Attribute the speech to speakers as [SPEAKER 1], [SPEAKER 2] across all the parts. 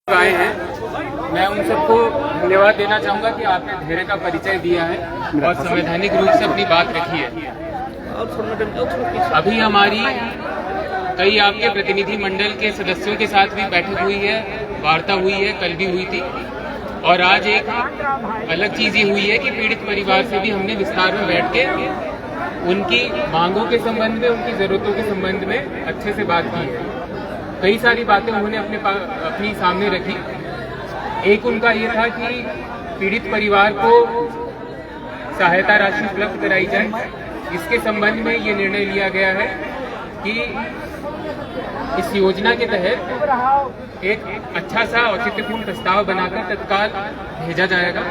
[SPEAKER 1] आए हैं, मैं उन सबको धन्यवाद देना चाहूँगा कि आपने धैर्य का परिचय दिया है और संवैधानिक रूप से अपनी बात रखी है। अभी हमारी कई आपके प्रतिनिधि मंडल के सदस्यों के साथ भी बैठक हुई है, वार्ता हुई है, कल भी हुई थी। और आज एक अलग चीज़ ये हुई है कि पीड़ित परिवार से भी हमने विस्तार में बैठ के उनकी मांगों के संबंध में, उनकी ज़रूरतों के संबंध में अच्छे से बात की है। कई सारी बातें उन्होंने अपनी सामने रखी। एक उनका ये था कि पीड़ित परिवार को सहायता राशि उपलब्ध कराई जाए। इसके संबंध में ये निर्णय लिया गया है कि इस योजना के तहत एक अच्छा सा औचित्यपूर्ण प्रस्ताव बनाकर तत्काल भेजा जाएगा।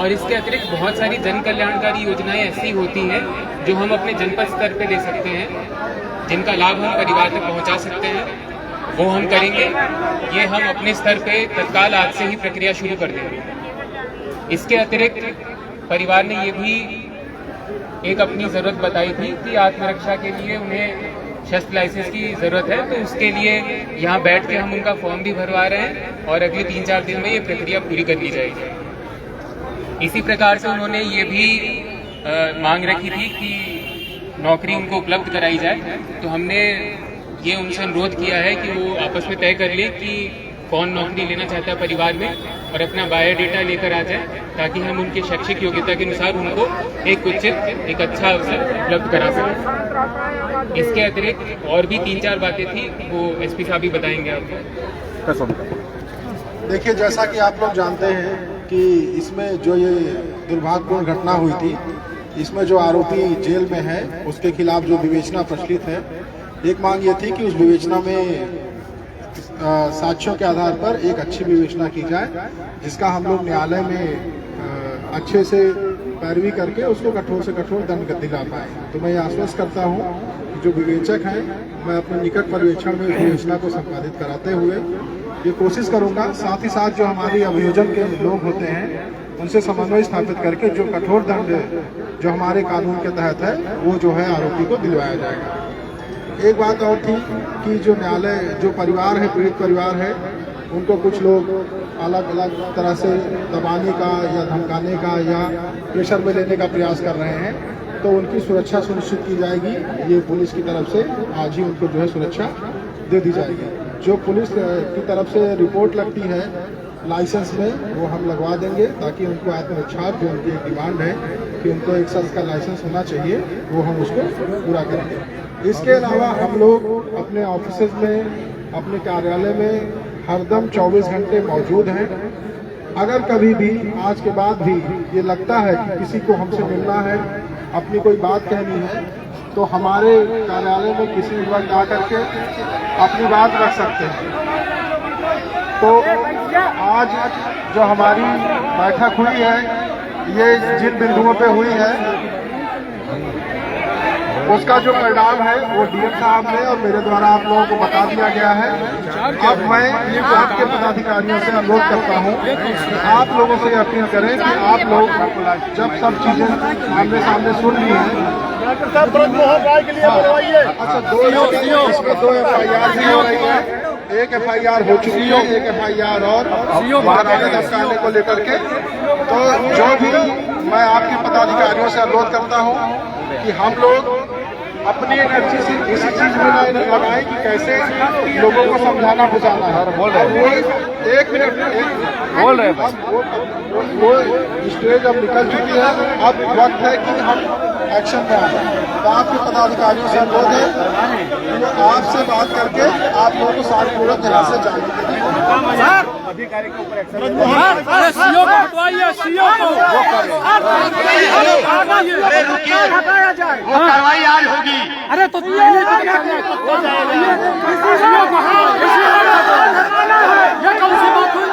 [SPEAKER 1] और इसके अतिरिक्त बहुत सारी जन कल्याणकारी योजनाएं ऐसी होती हैं जो हम अपने जनपद स्तर पर दे सकते हैं, जिनका लाभ हम परिवार तक पहुंचा सकते हैं, वो हम करेंगे। ये हम अपने स्तर पे तत्काल आज से ही प्रक्रिया शुरू कर देंगे। इसके अतिरिक्त परिवार ने ये भी एक अपनी ज़रूरत बताई थी कि आत्मरक्षा के लिए उन्हें शस्त्र लाइसेंस की ज़रूरत है, तो उसके लिए यहाँ बैठ के हम उनका फॉर्म भी भरवा रहे हैं और अगले 3-4 दिन में ये प्रक्रिया पूरी कर ली जाएगी। इसी प्रकार से उन्होंने ये भी मांग रखी थी कि नौकरी उनको उपलब्ध कराई जाए। तो हमने ये उनसे अनुरोध किया है कि वो आपस में तय कर ले कि कौन नौकरी लेना चाहता है परिवार में और अपना बायोडेटा लेकर आ जाए, ताकि हम उनके शैक्षिक योग्यता के अनुसार उनको एक उचित, एक अच्छा अवसर उपलब्ध करा सकें। इसके अतिरिक्त और भी 3-4 बातें थी, वो एसपी साहब भी बताएंगे आपको।
[SPEAKER 2] देखिए, जैसा कि आप लोग जानते हैं कि इसमें जो ये दुर्भाग्यपूर्ण घटना हुई थी, इसमें जो आरोपी जेल में है उसके खिलाफ जो विवेचना प्रचलित है, एक मांग ये थी कि उस विवेचना में साक्ष्यों के आधार पर एक अच्छी विवेचना की जाए, जिसका हम लोग न्यायालय में अच्छे से पैरवी करके उसको कठोर से कठोर दंड दिला पाए। तो मैं ये आश्वस्त करता हूँ कि जो विवेचक हैं, मैं अपने निकट पर्यवेक्षण में विवेचना को संपादित कराते हुए ये कोशिश करूँगा। साथ ही साथ जो हमारी अभियोजन के लोग होते हैं उनसे समन्वय स्थापित करके जो कठोर दंड जो हमारे कानून के तहत है वो जो है आरोपी को दिलवाया जाएगा। एक बात और थी कि जो न्यायालय, जो परिवार है, पीड़ित परिवार है, उनको कुछ लोग अलग अलग तरह से दबाने का या धमकाने का या प्रेशर में लेने का प्रयास कर रहे हैं, तो उनकी सुरक्षा सुनिश्चित की जाएगी। ये पुलिस की तरफ से आज ही उनको जो है सुरक्षा दे दी जाएगी। जो पुलिस की तरफ से रिपोर्ट लगती है लाइसेंस में, वो हम लगवा देंगे, ताकि उनको आत्मरक्षा, जो उनकी एक डिमांड है कि उनको एक शख्स का लाइसेंस होना चाहिए, वो हम उसको पूरा करेंगे। इसके अलावा हम लोग अपने ऑफिस में, अपने कार्यालय में हरदम 24 घंटे मौजूद हैं। अगर कभी भी आज के बाद भी ये लगता है कि किसी को हमसे मिलना है, अपनी कोई बात कहनी है, तो हमारे कार्यालय में किसी भी वक्त आकर के अपनी बात रख सकते हैं। तो आज जो हमारी बैठक हुई है, ये जिन बिंदुओं पे हुई है उसका जो परिणाम है वो डीएम साहब ने और मेरे द्वारा आप लोगों को बता दिया गया है। अब मैं आपके पदाधिकारियों से अनुरोध करता हूं कि आप लोगों से अपील करें कि आप लोग जब सब चीजें आमने सामने सुन ली हैं, अच्छा, 2 FIR भी हो रही है। एक FIR हो चुकी है, एक FIR और धमकाने को लेकर के। तो जो भी मैं आपके पदाधिकारियों से अनुरोध करता हूं कि हम लोग अपनी एनर्जी से इसी चीज में लगाएं कि कैसे लोगों को समझाना बुझाना है। एक मिनट बोल रहे हैं, वो स्टेज अब निकल चुकी है, अब वक्त है कि हम एक्शन में आए। तो आपके पदाधिकारियों से अनुरोध है कि वो आपसे बात करके आप लोगों को शांतिपूर्वक यहाँ से जाने दें। अधिकारी के ऊपर एक्शन हटाया जाए, वो कार्रवाई आज होगी। अरे तो ये कौन सी बात हुई?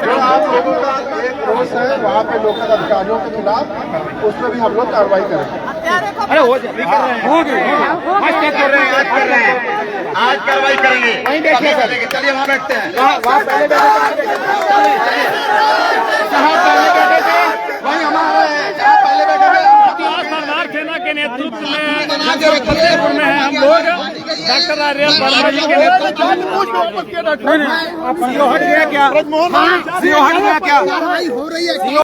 [SPEAKER 2] जो आप लोगों का एक रोष है वहाँ पे लोकल अधिकारियों के खिलाफ, उसमें भी हम लोग कार्रवाई करेंगे। अरे हो गई, आज कार्रवाई करेंगे। वहीं बैठिए, चलिए वहाँ बैठते हैं। वहाँ पहले बैठे थे, वहीं हमारे
[SPEAKER 3] नेतृत्व में फतेहपुर में है हम लोग डॉक्टर नारियल वर्मा जी के नेतृत्व में। हट गया क्या?